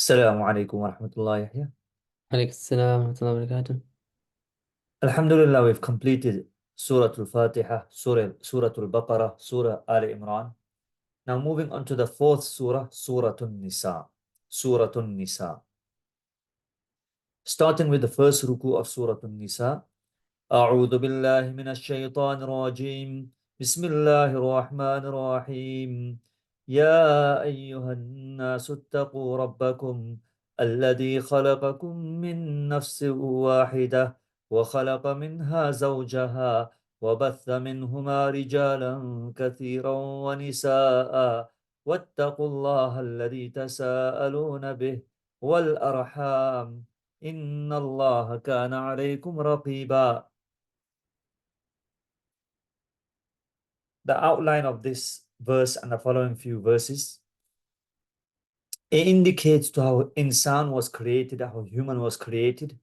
السلام عليكم ورحمة الله يحيى. عليك السلام ورحمة الله وبركاته. Alhamdulillah, we've completed Surah al-Fatihah, Surah al-Baqarah, Surah Al-Imran. Now moving on to the fourth Surah, Surah Nisa. Surah Nisa. Starting with the first ruku of Surah Nisa. أعوذ بالله من الشيطان الرجيم. بسم الله الرحمن الرحيم. يا أيها الناس اتقوا ربكم الذي خلقكم من نفس واحدة وخلق منها زوجها وبث منهما رجالا كثيرا ونساء واتقوا الله الذي تساءلون به والأرحام إن الله كان عليكم رقيبا. The outline of this verse and the following few verses, it indicates to how insan was created, how human was created.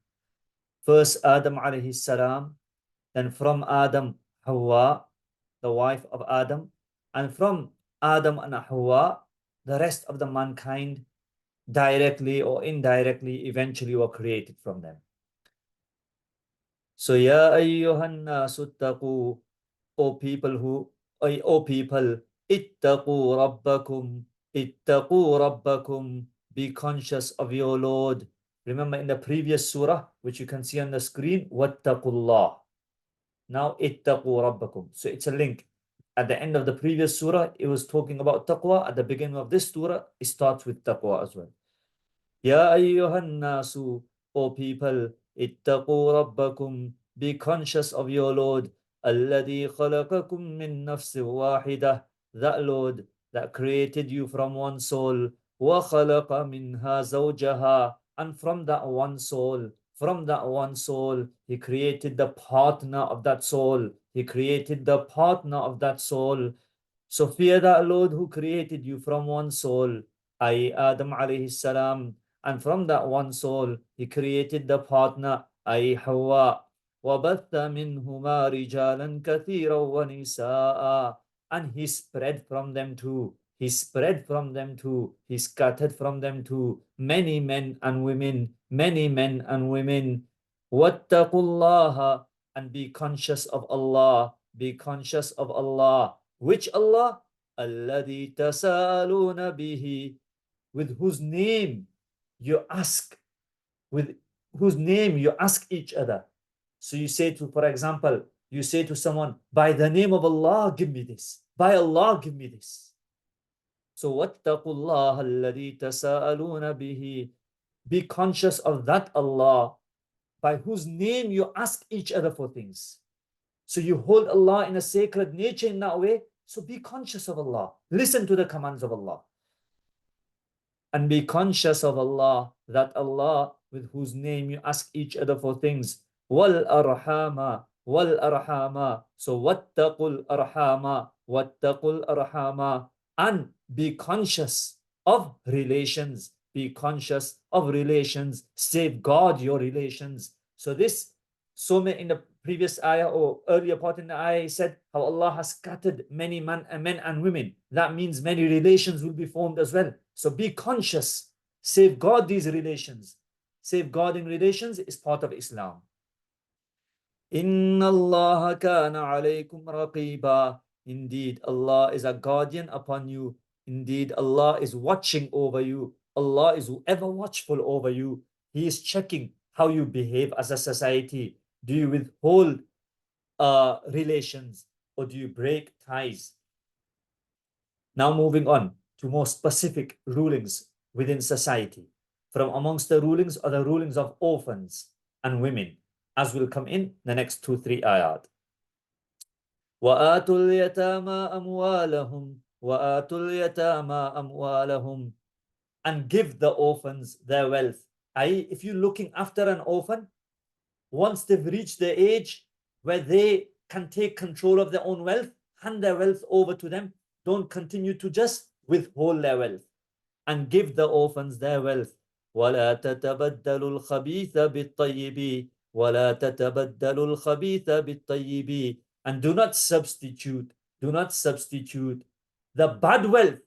First Adam alayhi salam, then from Adam Hawa, the wife of Adam, and from Adam and Hawa, the rest of the mankind directly or indirectly eventually were created from them. So ya ayyuhan nasu ttaqu, O people, ittaqu rabbakum, be conscious of your Lord. Remember in the previous surah, which you can see on the screen, wattaqullah. Now ittaqu rabbakum. So it's a link. At the end of the previous surah, it was talking about taqwa. At the beginning of this surah, it starts with taqwa as well. Ya ayyuhan nasu, O people, ittaqu rabbakum, be conscious of your Lord. Alladhi khalaqakum min nafsin wahidah, that Lord that created you from one soul. Wa khalaqa minha zawjaha, and from that one soul, He created the partner of that soul. He created the partner of that soul. So fear that Lord who created you from one soul, i.e. Adam alayhi salam, and from that one soul, He created the partner, i.e. Hawa. وَبَثَّ مِنْهُمَا رِجَالًا كَثِيرًا وَنِسَاءً, and He spread from them too. He scattered from them too many men and women, وَاتَّقُوا اللَّهَ, and be conscious of Allah. Which Allah? الَّذِي تَسَأَلُونَ بِهِ, with whose name you ask each other. So you say to, for example, you say to someone, by the name of Allah, give me this. By Allah, give me this. So وَاتَّقُوا اللَّهَ الَّذِي تَسَأَلُونَ بِهِ, be conscious of that Allah by whose name you ask each other for things. So you hold Allah in a sacred nature in that way. So be conscious of Allah. Listen to the commands of Allah. And be conscious of Allah, that Allah with whose name you ask each other for things. Wal arhama. So wattaqul arhama. And be conscious of relations. Safeguard your relations. So this, in the previous ayah or earlier part in the ayah, he said how Allah has scattered many men and women. That means many relations will be formed as well. So be conscious, safeguard these relations. Safeguarding relations is part of Islam. Inna Allah kana alaykum raqiba. Indeed, Allah is a guardian upon you. Indeed, Allah is watching over you. Allah is ever watchful over you. He is checking how you behave as a society. Do you withhold relations, or do you break ties? Now moving on to more specific rulings within society. From amongst the rulings are the rulings of orphans and women, as will come in the next 2-3 ayat. وَآتُوا الْيَتَامَى أَمْوَالَهُمْ, and give the orphans their wealth. I.e., if you're looking after an orphan, once they've reached the age where they can take control of their own wealth, hand their wealth over to them. Don't continue to just withhold their wealth. And give the orphans their wealth. وَلَا تَتَبَدَّلُوا الْخَبِيثَ بِالطَّيِّبِ وَلَا تَتَبَدَّلُوا الْخَبِيثَ بِالطَّيِّبِ, and do not substitute the bad wealth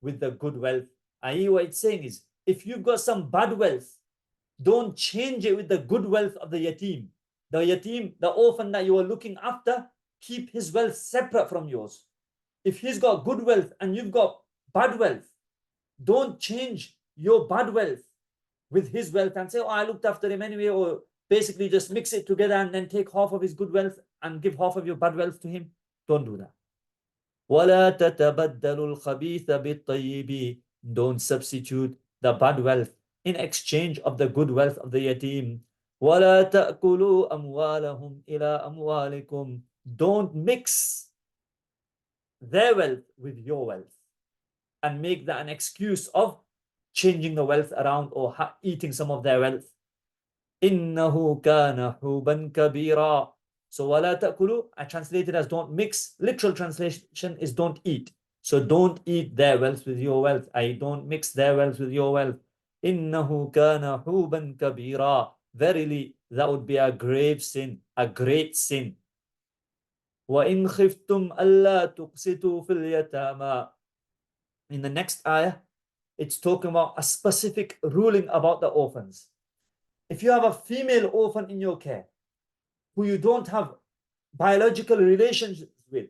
with the good wealth. I.e., what it's saying is, if you've got some bad wealth, don't change it with the good wealth of the yatim. The yatim, the orphan that you are looking after, keep his wealth separate from yours. If he's got good wealth and you've got bad wealth, don't change your bad wealth with his wealth and say, oh, I looked after him anyway, or basically just mix it together and then take half of his good wealth and give half of your bad wealth to him. Don't do that. وَلَا تَتَبَدَّلُوا الْخَبِيثَ بِالطَّيِّبِ. Don't substitute the bad wealth in exchange of the good wealth of the yatim. وَلَا تَأْكُلُوا أَمْوَالَهُمْ إِلَىٰ أَمْوَالِكُمْ. Don't mix their wealth with your wealth and make that an excuse of changing the wealth around or eating some of their wealth. إِنَّهُ كَانَ حُوبًا كَبِيرًا. So وَلَا تَأْكُلُوا, I translated as don't mix. Literal translation is don't eat. So don't eat their wealth with your wealth. I don't mix their wealth with your wealth. إِنَّهُ كَانَ حُوبًا كَبِيرًا. Verily, that would be a grave sin, a great sin. وَإِنْ خِفْتُمْ أَلَّا تُقْسِطُوا فِي الْيَتَامَى. In the next ayah, it's talking about a specific ruling about the orphans. If you have a female orphan in your care, who you don't have biological relationships with,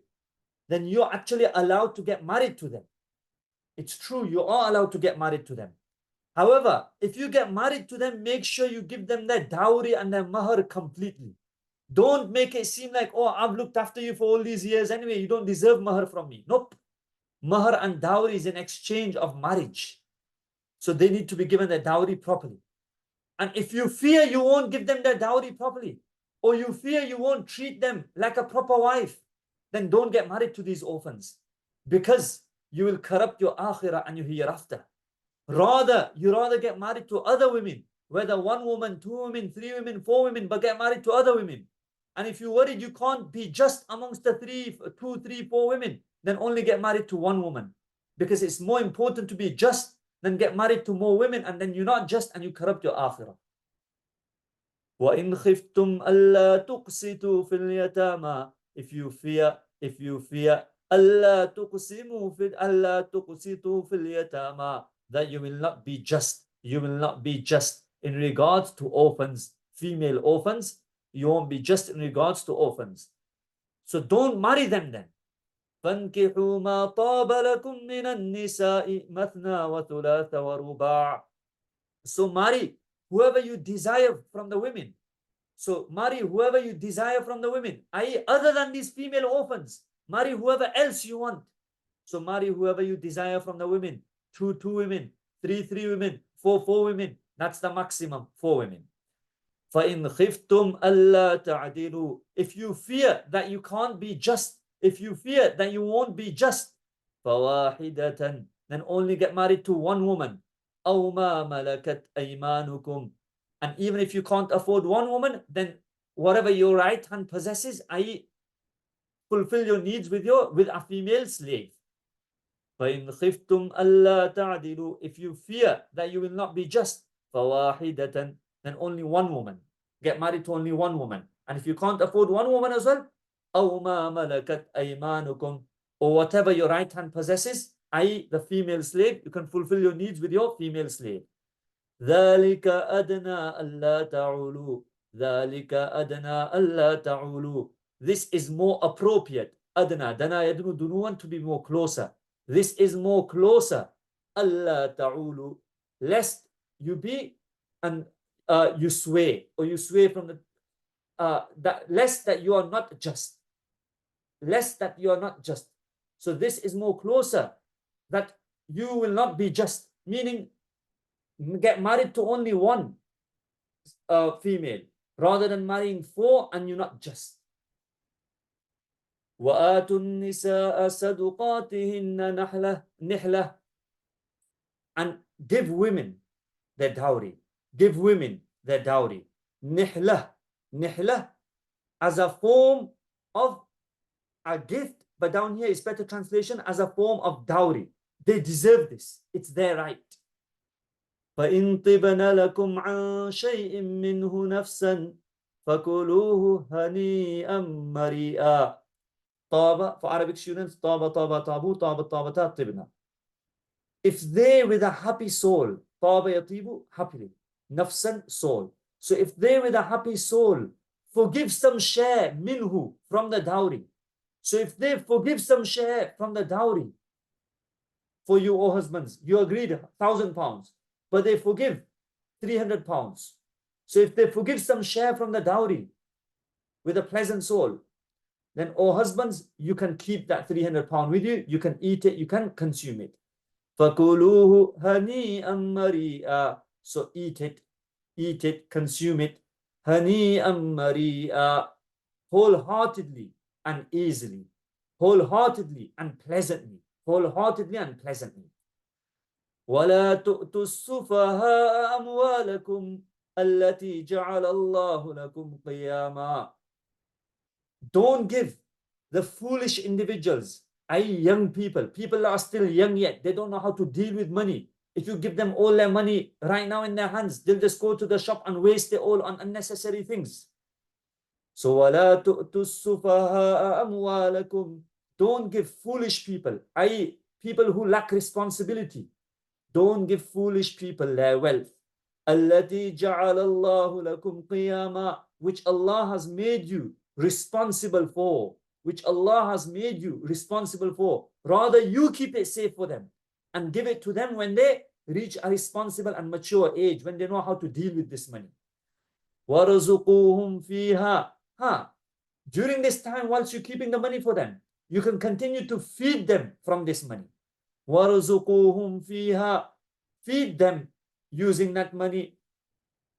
then you're actually allowed to get married to them. It's true, you are allowed to get married to them. However, if you get married to them, make sure you give them their dowry and their mahar completely. Don't make it seem like, oh, I've looked after you for all these years anyway, you don't deserve mahar from me. Nope. Mahar and dowry is an exchange of marriage. So they need to be given their dowry properly. And if you fear you won't give them their dowry properly, or you fear you won't treat them like a proper wife, then don't get married to these orphans, because you will corrupt your akhirah and your hereafter. You rather get married to other women, whether one woman, two women, three women, four women, but get married to other women. And if you're worried you can't be just amongst the two, three, four women, then only get married to one woman, because it's more important to be just than get married to more women, and then you're not just and you corrupt your akhirah. وَإِنْ خِفْتُمْ أَلَّا تُقْسِطُوا فِي الْيَتَامَى. If you fear أَلَّا تُقْسِطُوا فِي الْيَتَامَى, that you will not be just in regards to orphans, female orphans. You won't be just in regards to orphans. So don't marry them then. فَانْكِحُوا مَا طَابَ لَكُم مِّنَ النِّسَاءِ مَثْنَى وَثُلَاثَ وَرُبَاعَ. So marry whoever you desire from the women. So marry whoever you desire from the women, i.e. other than these female orphans. Marry whoever else you want. So marry whoever you desire from the women. Two women, three women, four women. That's the maximum, 4 women. فَإِنْ خِفْتُمْ أَلَّا تَعْدِلُوا. If you fear that you can't be just, if you fear that you won't be just, فَوَاحِدَةً, then only get married to one woman. أَوْ مَا مَلَكَتْ أَيْمَانُكُمْ. And even if you can't afford one woman, then whatever your right hand possesses, i.e. fulfill your needs with a female slave. فَإِنْ خِفْتُمْ أَلَّا تَعْدِلُوا. If you fear that you will not be just, فَوَاحِدَةً, then only one woman. Get married to only one woman. And if you can't afford one woman as well, أَوْ مَا مَلَكَتْ أَيْمَانُكُمْ, or whatever your right hand possesses, i.e. the female slave, you can fulfill your needs with your female slave. ذَلِكَ أَدْنَى أَلَّا تَعُولُوا. ذَلِكَ أَدْنَى أَلَّا تَعُولُوا. This is more appropriate. Adna, dana yadnu dunuwan, to be more closer. This is more closer. أَلَّا تَعُولُوا. Lest you be and you sway from the lest that you are not just. Lest that you are not just. So this is more closer, that you will not be just, meaning get married to only one female rather than marrying 4 and you're not just. وَآتُوا النِّسَاءَ صَدُقَاتِهِنَّ نِحْلَةً. And give women their dowry. Give women their dowry. Nihlah as a form of a gift, but down here is better translation, as a form of dowry. They deserve this. It's their right. فَإِنْ طِبْنَ لَكُمْ عَنْ شَيْءٍ مِّنْهُ نَفْسًا فَكُلُوهُ هَنِيئًا مَرِيئًا. طَابَ, for Arabic students, طَابَ طَابَ طَابُ طَابَ طَابَتَا طِبْنَا. If they with a happy soul طاب يطيب happily. Nafsan, soul. So if they with a happy soul forgive some share minhu, from the dowry. So if they forgive some share from the dowry for you, O husbands, you agreed £1,000, but they forgive £300. So if they forgive some share from the dowry with a pleasant soul, then, O husbands, you can keep that £300 with you, you can eat it, you can consume it. فَكُلُوهُ هَنِيئًا مَرِيئًا. So eat it, consume it. هَنِيئًا مَرِيئًا. Wholeheartedly and easily. Wholeheartedly and pleasantly. Wholeheartedly and pleasantly. وَلَا تُؤْتُوا السُّفَهَاءَ أَمْوَالَكُمْ الَّتِي جَعَلَ اللَّهُ لَكُمْ قِيَامًا. Don't give the foolish individuals, i.e. young people that are still young yet, they don't know how to deal with money. If you give them all their money right now in their hands, they'll just go to the shop and waste it all on unnecessary things. So وَلَا تُؤْتُوا السُّفَهَاءَ أَمْوَالَكُمْ. Don't give foolish people, i.e. people who lack responsibility. Don't give foolish people their wealth. الَّتِي جَعَلَ اللَّهُ لَكُمْ قِيَامًا. Which Allah has made you responsible for. Which Allah has made you responsible for. Rather, you keep it safe for them and give it to them when they reach a responsible and mature age, when they know how to deal with this money. وَرَزُقُوهُمْ فِيهَا. During this time, whilst you're keeping the money for them, you can continue to feed them from this money. وَرَزُقُوهُمْ فِيهَا. Feed them using that money.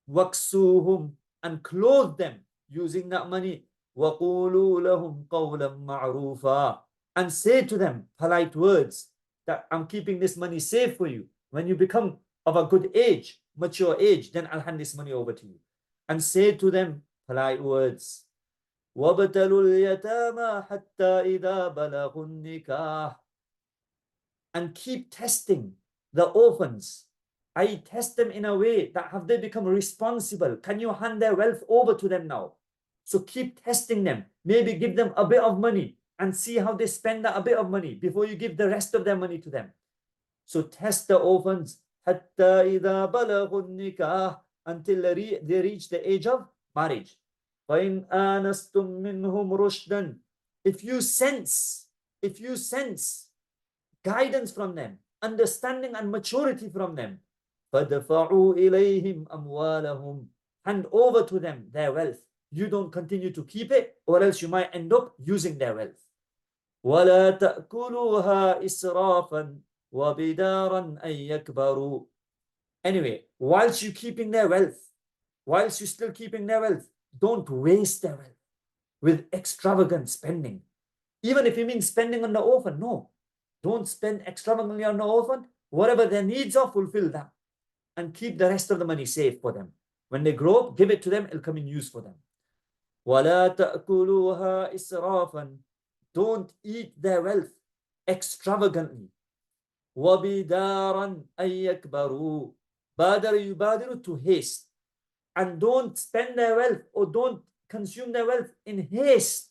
وَكْسُوهُمْ. And clothe them using that money. وَقُولُوا لَهُمْ قَوْلًا مَعْرُوفًا. And say to them polite words, that I'm keeping this money safe for you. When you become of a good age, mature age, then I'll hand this money over to you. And say to them polite words. وَابْتَلُوا الْيَتَامَى حَتَّى إِذَا بَلَغُوا النِّكَاحَ. And keep testing the orphans. I test them in a way that have they become responsible? Can you hand their wealth over to them now? So keep testing them. Maybe give them a bit of money and see how they spend that a bit of money before you give the rest of their money to them. So test the orphans حَتَّى إِذَا بَلَغُوا النِّكَاحَ. Until they reach the age of marriage. فَإِنْ آنَسْتُم مِّنْهُمْ رُشْدًا. If you sense guidance from them, understanding and maturity from them, فَدَفَعُوا إِلَيْهِمْ أَمْوَالَهُمْ. Hand over to them their wealth. You don't continue to keep it, or else you might end up using their wealth. وَلَا تَأْكُلُوهَا إِسْرَافًا وَبِدَارًا أَن يَكْبَرُوا. Anyway, whilst you're keeping their wealth, whilst you're still keeping their wealth, don't waste their wealth with extravagant spending. Even if you mean spending on the orphan, no. Don't spend extravagantly on the orphan. Whatever their needs are, fulfill them. And keep the rest of the money safe for them. When they grow up, give it to them, it'll come in use for them. وَلَا تَأْكُلُوهَا إِسْرَافًا. Don't eat their wealth extravagantly. وَبِدَارًا أَن يَكْبَرُوا. بَادَرَ يُبَادِرُ, to haste. And don't spend their wealth or don't consume their wealth in haste,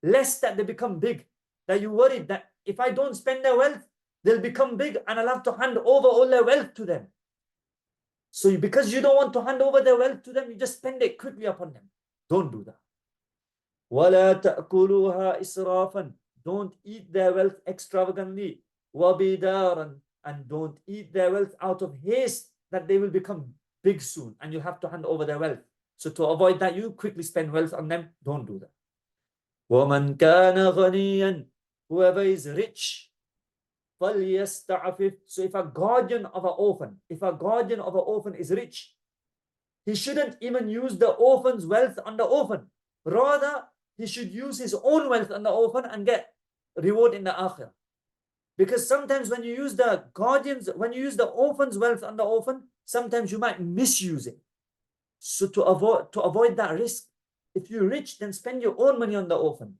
lest that they become big. That you worried that if I don't spend their wealth, they'll become big and I'll have to hand over all their wealth to them. So because you don't want to hand over their wealth to them, you just spend it quickly upon them. Don't do that. وَلَا تَأْكُلُوهَا إِسْرَافًا. Don't eat their wealth extravagantly. وَبِدَارًا. And don't eat their wealth out of haste that they will become big soon and you have to hand over their wealth. So to avoid that, you quickly spend wealth on them. Don't do that. وَمَنْ كَانَ غَنِيًّا. Whoever is rich, فَلْيَسْتَعْفِفْ. So if a guardian of an orphan is rich, he shouldn't even use the orphan's wealth on the orphan. Rather, he should use his own wealth on the orphan and get reward in the akhirah. Because sometimes when you use the orphan's wealth on the orphan, sometimes you might misuse it. So to avoid that risk, if you're rich, then spend your own money on the orphan.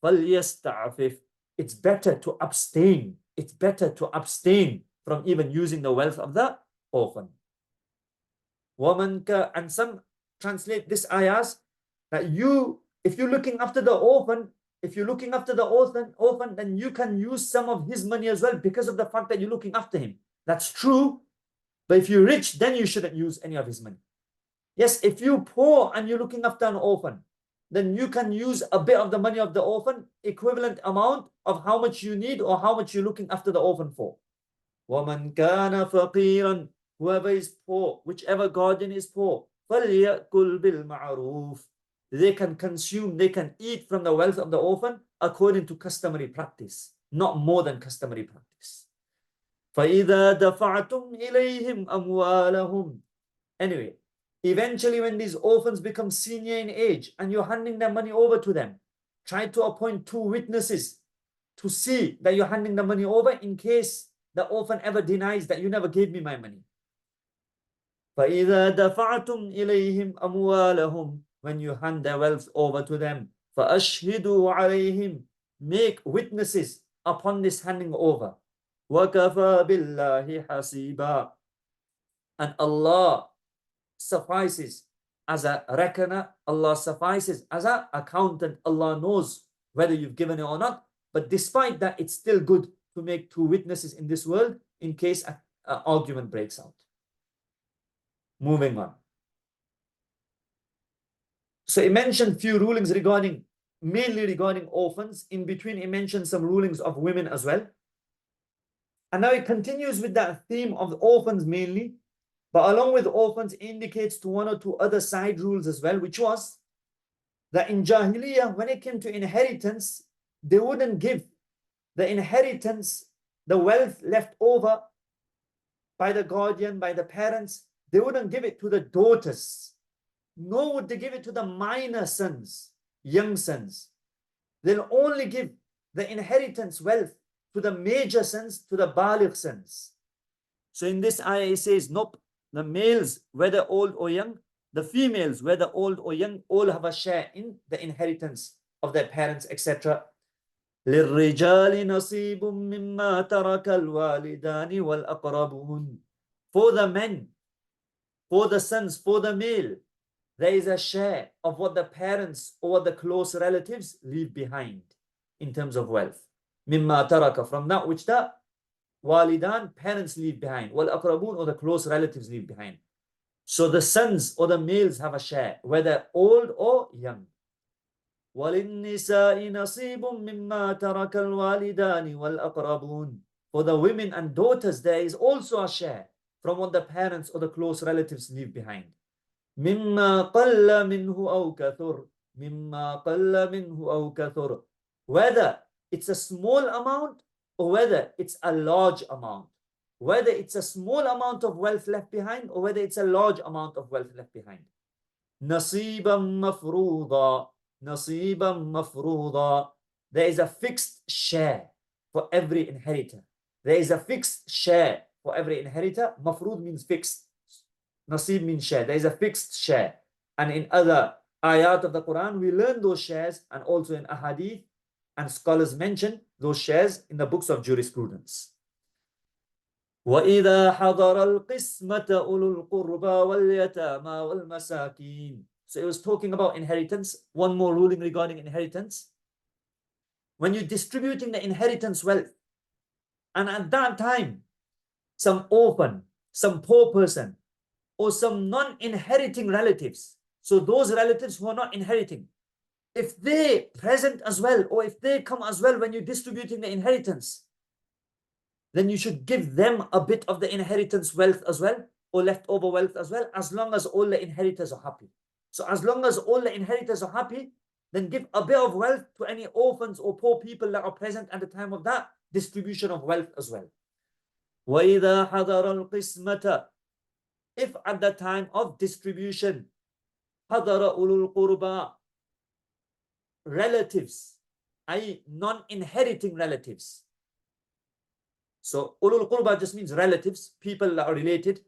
فَلْيَسْتَعْفِفْ. It's better to abstain. It's better to abstain from even using the wealth of the orphan. And some translate this ayahs that if you're looking after the orphan, then you can use some of his money as well because of the fact that you're looking after him. That's true. But if you're rich, then you shouldn't use any of his money. Yes, if you're poor and you're looking after an orphan, then you can use a bit of the money of the orphan, equivalent amount of how much you need or how much you're looking after the orphan for. وَمَنْ كَانَ فَقِيرًا, whoever is poor, whichever guardian is poor, فَلْيَأْكُلْ بِالْمَعْرُوفِ, they can consume, they can eat from the wealth of the orphan according to customary practice, not more than customary practice. فَإِذَا دَفَعْتُمْ إِلَيْهِمْ أَمْوَالَهُمْ, anyway, eventually when these orphans become senior in age and you're handing their money over to them, try to appoint 2 witnesses to see that you're handing the money over in case the orphan ever denies that you never gave me my money. فَإِذَا دَفَعْتُمْ إِلَيْهِمْ أَمْوَالَهُمْ, when you hand their wealth over to them, فَأَشْهِدُوا عَلَيْهِمْ, make witnesses upon this handing over. وَكَفَى بِاللَّهِ حَسِيبًا, and Allah suffices as a reckoner, Allah suffices as an accountant. Allah knows whether you've given it or not, but despite that, it's still good to make 2 witnesses in this world in case an argument breaks out. Moving on. So he mentioned few rulings regarding, mainly regarding orphans. In between, he mentioned some rulings of women as well. And now he continues with that theme of orphans mainly, but along with orphans, indicates to 1 or 2 other side rules as well, which was that in Jahiliyyah, when it came to inheritance, they wouldn't give the inheritance, the wealth left over by the guardian, by the parents, they wouldn't give it to the daughters, nor would they give it to the minor sons, young sons. They'll only give the inheritance wealth to the major sons, to the baligh sons. So in this ayah it says, nope, the males, whether old or young, the females, whether old or young, all have a share in the inheritance of their parents, etc. لِلرِّجَالِ نَصِيبٌ مِّمَّا تَرَكَ الْوَالِدَانِ وَالْأَقْرَبُونَ, for the men, for the sons, for the male, there is a share of what the parents or the close relatives leave behind in terms of wealth. مِمَّا تَرَكَ, from that which the walidan, parents leave behind, wal-aqrabun, or the close relatives leave behind. So the sons or the males have a share, whether old or young. وَلِلنِّسَاءِ نَصِيبٌ مِّمَّا تَرَكَ الْوَالِدَانِ وَالْأَقْرَبُونَ, for the women and daughters there is also a share from what the parents or the close relatives leave behind. مِمَّا قَلَّ مِنْهُ أَوْ كَثُرَ, مِمَّا قَلَّ مِنْهُ أَوْ كَثُرَ, whether it's a small amount or whether it's a large amount, whether it's a small amount of wealth left behind or whether it's a large amount of wealth left behind. نَصِيبًا مَفْرُوضًا, نَصِيبًا مَفْرُوضًا, there is a fixed share for every inheritor. There is a fixed share for every inheritor. Mafrud means fixed. Nasib means share. There is a fixed share. And in other ayat of the Quran, we learn those shares, and also in ahadith, and scholars mention those shares in the books of jurisprudence. وَإِذَا حَضَرَ الْقِسْمَةَ أُولُو الْقُرْبَى وَالْيَتَامَى وَالْمَسَاكِينَ. So it was talking about inheritance. One more ruling regarding inheritance. When you're distributing the inheritance wealth, and at that time, some orphan, some poor person, or some non-inheriting relatives, so those relatives who are not inheriting, if they present as well, or if they come as well when you're distributing the inheritance, then you should give them a bit of the inheritance wealth as well, or leftover wealth as well, as long as all the inheritors are happy. So as long as all the inheritors are happy, then give a bit of wealth to any orphans or poor people that are present at the time of that distribution of wealth as well. وَإِذَا حَضَرَ الْقِسْمَةَ, if at the time of distribution, حَضَرَ أُولُو الْقُرْبَى, relatives, i.e. non-inheriting relatives. So ulul qurba just means relatives, people that are related.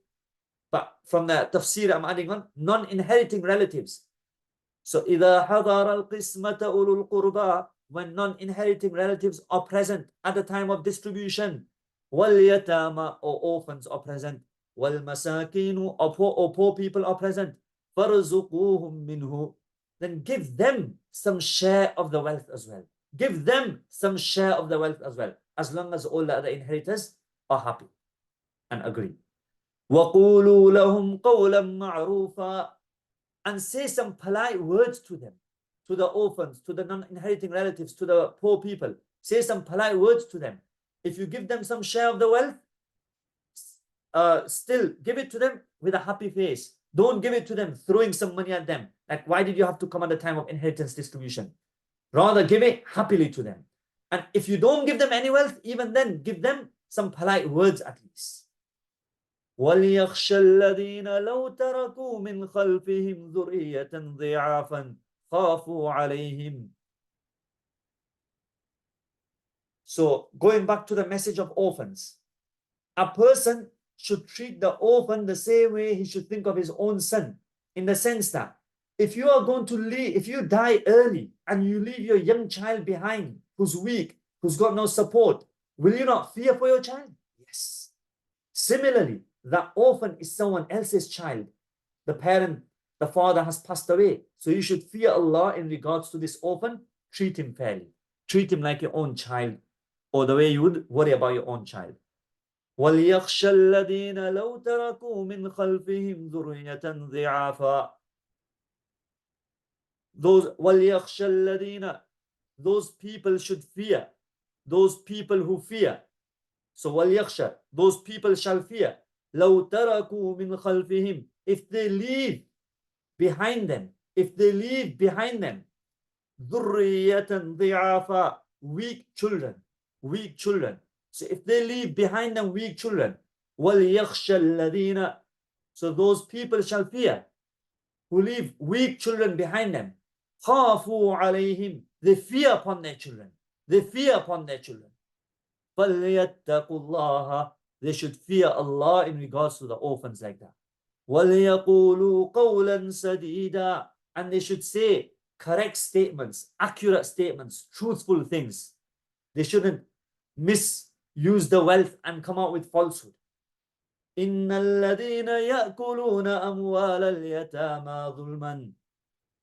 But from the tafsir I'm adding on, non-inheriting relatives. So إِذَا حَضَرَ الْقِسْمَةَ أُولُو الْقُرْبَى, when non-inheriting relatives are present at the time of distribution. وَالْيَتَامَى, or orphans are present. وَالْمَسَاكِينُ, or poor people are present. فَرْزُقُوهُمْ مِنْهُ, then give them some share of the wealth as well. Give them some share of the wealth as well, as long as all the other inheritors are happy and agree. وَقُولُوا لَهُمْ قَوْلًا مَعْرُوفًا. And say some polite words to them, to the orphans, to the non-inheriting relatives, to the poor people. Say some polite words to them. If you give them some share of the wealth, still give it to them with a happy face. Don't give it to them throwing some money at them. Like, why did you have to come at the time of inheritance distribution? Rather, give it happily to them. And if you don't give them any wealth, even then, give them some polite words at least. وَلْيَخْشَ الَّذِينَ لَوْ تَرَكُوا مِنْ خَلْفِهِمْ ذُرِّيَّةً ضِعَافًا خَافُوا عَلَيْهِمْ. So, going back to the message of orphans, a person should treat the orphan the same way he should think of his own son, in the sense that if you are going to leave, if you die early and you leave your young child behind who's weak, who's got no support, will you not fear for your child? Yes. Similarly, the orphan is someone else's child. The parent, the father has passed away. So you should fear Allah in regards to this orphan. Treat him fairly. Treat him like your own child, or the way you would worry about your own child. وَلْيَخْشَ الَّذِينَ لَوْ تَرَكُوا مِنْ خَلْفِهِمْ ذُرِّيَّةً ضِعَافًا. وَلْيَخْشَ الَّذِينَ, those people should fear. Those people who fear. So وَلْيَخْشَ, those people shall fear. لَوْ تَرَكُوا مِنْ خَلْفِهِمْ, if they leave behind them, ذُرِّيَّةً ضِعَافًا, weak children. So if they leave behind them weak children, وَلْيَخْشَ الَّذِينَ, so those people shall fear who leave weak children behind them. خَافُوا عَلَيْهِمْ, they fear upon their children. فَلْيَتَّقُوا اللَّهَ, they should fear Allah in regards to the orphans like that. وَلْيَقُولُوا قَوْلًا سَدِيدًا, and they should say correct statements, accurate statements, truthful things. They shouldn't misuse the wealth and come out with falsehood. إِنَّ الَّذِينَ يَأْكُلُونَ أَمْوَالَ الْيَتَامَى ظُلْمًا,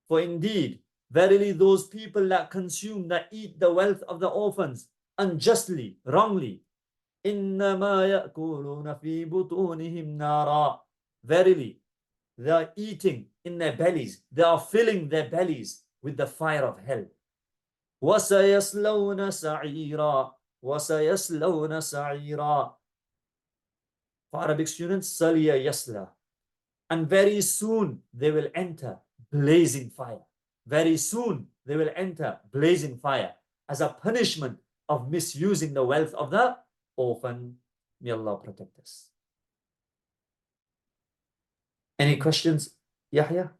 for indeed, verily those people that consume, that eat the wealth of the orphans unjustly, wrongly, إِنَّمَا يَأْكُلُونَ فِي بُطُونِهِمْ نَارًا, verily they are eating in their bellies, they are filling their bellies with the fire of hell. وَسَيَصْلَوْنَ سَعِيرًا. For Arabic students, Saliya Yasla. And very soon they will enter blazing fire. As a punishment of misusing the wealth of the orphan. May Allah protect us. Any questions, Yahya?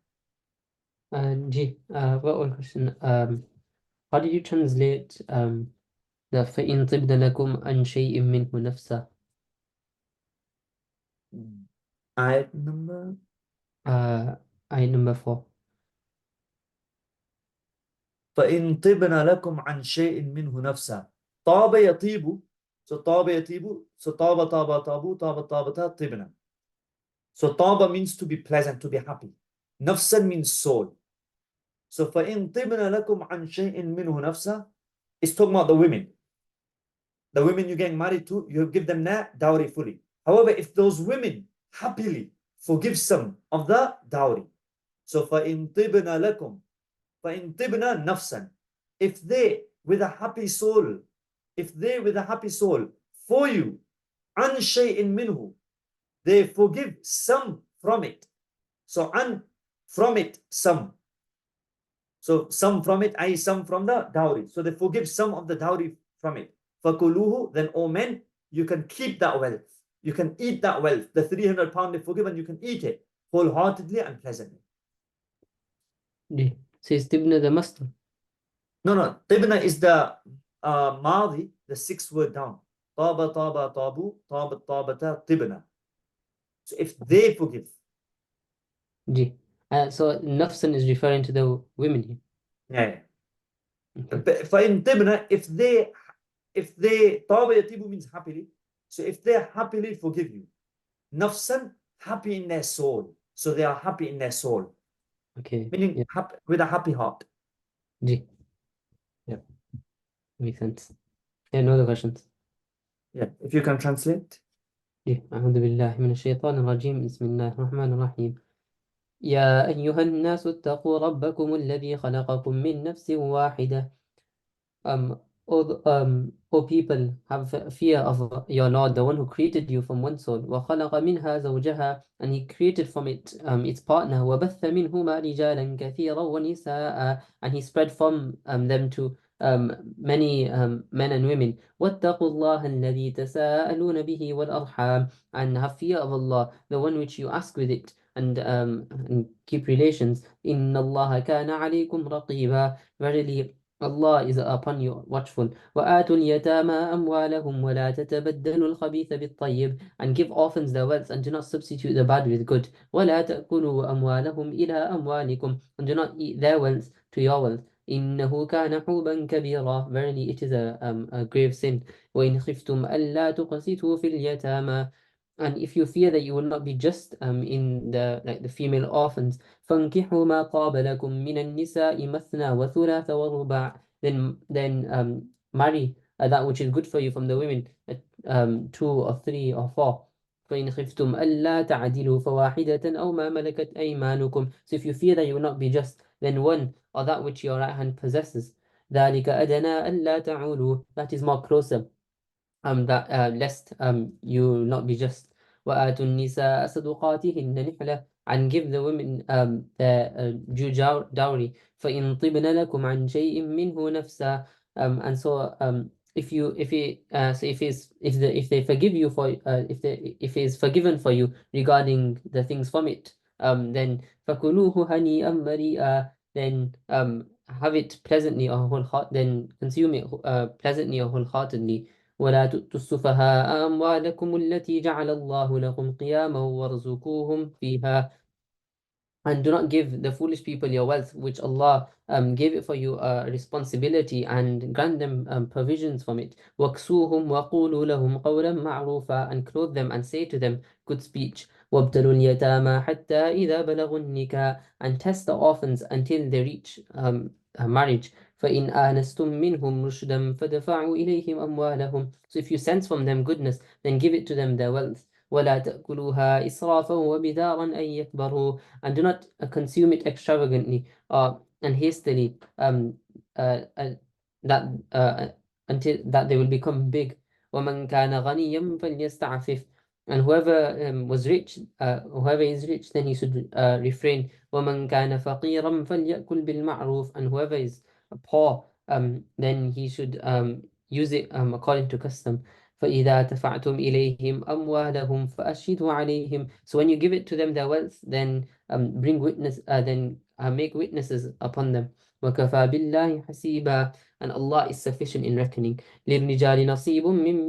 I've got one question. How do you translate the فَإِن طِبْنَ لَكُمْ عَنْ شَيْءٍ مِّنْهُ نَفْسًا? Ayat number? Ayat number 4. فَإِن طِبْنَ لَكُمْ عَنْ شَيْءٍ مِّنْهُ نَفْسًا. طَابَ يَطِيبُ. So طَابَ يَطِيبُ. So طَابَ طَابَ طَابُ طَابَ طَابَتَا طِبْنَا. So طَابَ means to be pleasant, to be happy. Nafsan means soul. So فَإِن طِبْنَ لَكُمْ عَنْ شَيْءٍ مِّنْهُ نَفْسًا, it's talking about the women. The women you're getting married to, you give them that dowry fully. However, if those women happily forgive some of the dowry, so فَإِن طِبْنَ لَكُمْ, فَإِن طِبْنَ نَفْسًا, if they with a happy soul, for you, عَنْ شَيْءٍ مِّنْهُ, they forgive some from it. So from it, some. So some from it, i.e. some from the dowry. So they forgive some of the dowry from it. فَكُلُوهُ, then, O men, you can keep that wealth. You can eat that wealth. The 300 pound they forgiven, you can eat it wholeheartedly and pleasantly. Says Tibna the master. No. Tibna is the Madi, the 6th word down. Taba, taba, tabu, tabat, tabata, tibna. So if they forgive. So Nafsan is referring to the women here. Yeah. Okay. فَإِن tibna, if they, taba yatibu means happily. So if they happily forgive you. Nafsan, happy in their soul. So they are happy in their soul. Okay. Meaning happy, with a happy heart. Yeah. Makes sense. No other questions. Yeah. If you can translate. أعوذ بالله من الشيطان الرجيم. بسم الله الرحمن الرحيم. يا أيها الناس اتقوا ربكم الذي خلقكم من نفس واحدة. O people, have fear of your Lord, the one who created you from one soul. وَخَلَقَ مِنْهَا زَوْجَهَا, and he created from it its partner. وَبَثَّ مِنْهُمَا رِجَالًا كَثِيرًا وَنِسَاءً, and he spread from them to many men and women. وَاتَّقُوا اللَّهَ الَّذِي تَسَاءَلُونَ بِهِ وَالْأَرْحَامَ, and have fear of Allah, the one which you ask with it and keep relations. إِنَّ اللَّهَ كَانَ عَلَيْكُمْ رَقِيبًا, verily Allah is upon you watchful. وَآتُوا الْيَتَامَى أَمْوَالَهُمْ وَلَا تَتَبَدَّلُوا الْخَبِيثَ بِالطَّيِّبِ, and give orphans their wealth and do not substitute the bad with good. وَلَا تَأْكُلُوا أَمْوَالَهُمْ إِلَىٰ أَمْوَالِكُمْ, and do not eat their wealth to your wealth. إِنَّهُ كَانَ حُوبًا كَبِيرًا, verily it is a grave sin. وَإِنْ خِفْتُمْ أَلَّا تُقْسِطُوا فِي الْيَتَامَى, and if you fear that you will not be just in the female orphans, فَانكِحُوا مَا طَابَ لَكُم مِّنَ النِّسَاءِ مَثْنَى وَثُلَاثَ وَرُبَاعَ, then marry that which is good for you from the women, 2 or 3 or 4. فَإِنْ خِفْتُمْ أَلَّا تَعْدِلُوا فَوَاحِدَةً أَوْ مَا مَلَكَتْ أَيْمَانُكُمْ, so if you fear that you will not be just, then one or that which your right hand possesses. ذَلِكَ أَدْنَىٰ أَلَّا تَعُولُوا, that is more closer, that lest you not be just. وَآتُوا النِّسَاءَ صَدُقَاتِهِنَّ نِحْلَةً, and give the women their due dowry. فَإِنْ طِبْنَ لَكُمْ عَنْ شَيْءٍ مِّنْهُ نَفْسًا, and so if they forgive you for if it is forgiven for you regarding the things from it, then فَكُلُوهُ هَنِيئًا مَرِيئًا, then have it pleasantly or then consume it pleasantly or wholeheartedly. ولا تؤتوا السفهاء أموالكم التي جعل الله لكم قياما وارزقوهم فيها, and do not give the foolish people your wealth, which Allah gave it for you a responsibility, and grant them provisions from it. وَاكْسُوهُمْ وَقُولُوا لَهُمْ قَوْلًا مَعْرُوفًا, and clothe them and say to them good speech. وَابْتَلُوا الْيَتَامَى حَتَّى إِذَا بَلَغُوا النِّكَاحَ, and test the orphans until they reach marriage. فَإِنْ آنَسْتُم مِّنْهُمْ رُشْدًا فَدَفَعُوا إِلَيْهِمْ أَمْوَالَهُمْ, so if you sense from them goodness, then give it to them their wealth. وَلَا تَأْكُلُوهَا إِسْرَافًا وَبِدَارًا أَن يَكْبَرُوا, and do not consume it extravagantly and hastily, that until that they will become big. وَمَنْ كَانَ غَنِيًّا فَلْيَسْتَعْفِفْ, and whoever was rich, whoever is rich, then he should refrain. وَمَنْ كَانَ فَقِيرًا فَلْيَأْكُلْ بِالْمَعْرُوفِ, and whoever is poor, then he should use it according to custom. فَإِذَا دَفَعْتُمْ إِلَيْهِمْ أَمْوَالَهُمْ فَأَشْهِدُوا عَلَيْهِمْ, so when you give it to them their wealth, then make witnesses upon them. وَكَفَى بِاللَّهِ حَسِيبًا, and Allah is sufficient in reckoning. لِلرِّجَالِ نَصِيبٌ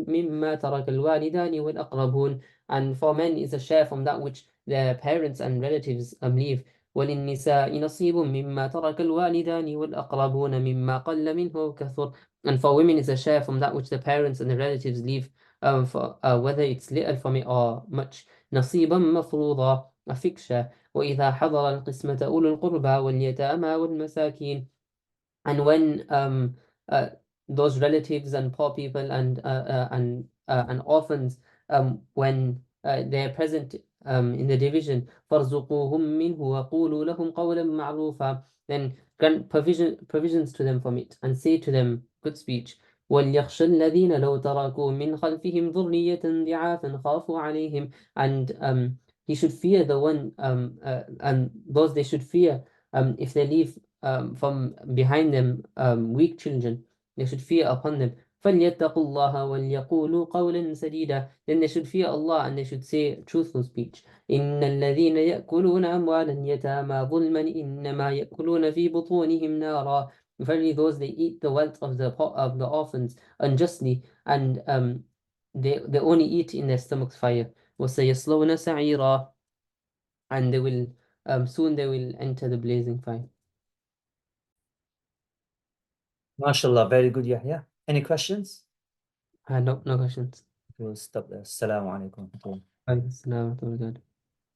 مِّمَّا تَرَكَ الْوَالِدَانِ وَالْأَقْرَبُونَ, and for men is a share from that which their parents and relatives leave. وَلِلنِّسَاءِ نَصِيبٌ مِّمَّا تَرَكَ الْوَالِدَانِ وَالْأَقْرَبُونَ مِمَّا قَلَّ مِنْهُ وَكَثُرَ, and for women is a share from that which the parents and the relatives leave, for whether it's little from it or much. نصيبا مفروضا, a fixture. وإذا حضر القسمة أولو القربى واليتامى والمساكين, and when those relatives and poor people and orphans, when they are present in the division, فَارْزُقُوهُم مِّنْهُ وَقُولُوا لَهُمْ قَوْلًا مَعْرُوفًا, then grant provisions to them from it and say to them good speech. وَلْيَخْشَ الَّذِينَ لَوْ تَرَكُوا مِنْ خَلْفِهِمْ ذُرِّيَّةً ضِعَافًا خَافُوا عَلَيْهِمْ, and he should fear the one and those they should fear if they leave from behind them weak children, they should fear upon them. فَلْيَتَّقُوا اللَّهَ وَلْيَقُولُوا قَوْلًا سَدِيدًا, then they should fear Allah and they should say truthful speech. إِنَّ الَّذِينَ يَأْكُلُونَ أَمْوَالَ الْيَتَامَى ظُلْمًا إِنَّمَا يَأْكُلُونَ فِي بُطُونِهِمْ نَارًا, verily those they eat the wealth of the orphans unjustly, and they only eat in their stomachs fire. وَسَيَصْلَوْنَ سَعِيرًا, and they will soon they will enter the blazing fire. MashaAllah, very good, Yahya. Any questions? No questions. We'll stop there. Assalamu alaikum. Assalamu alaikum.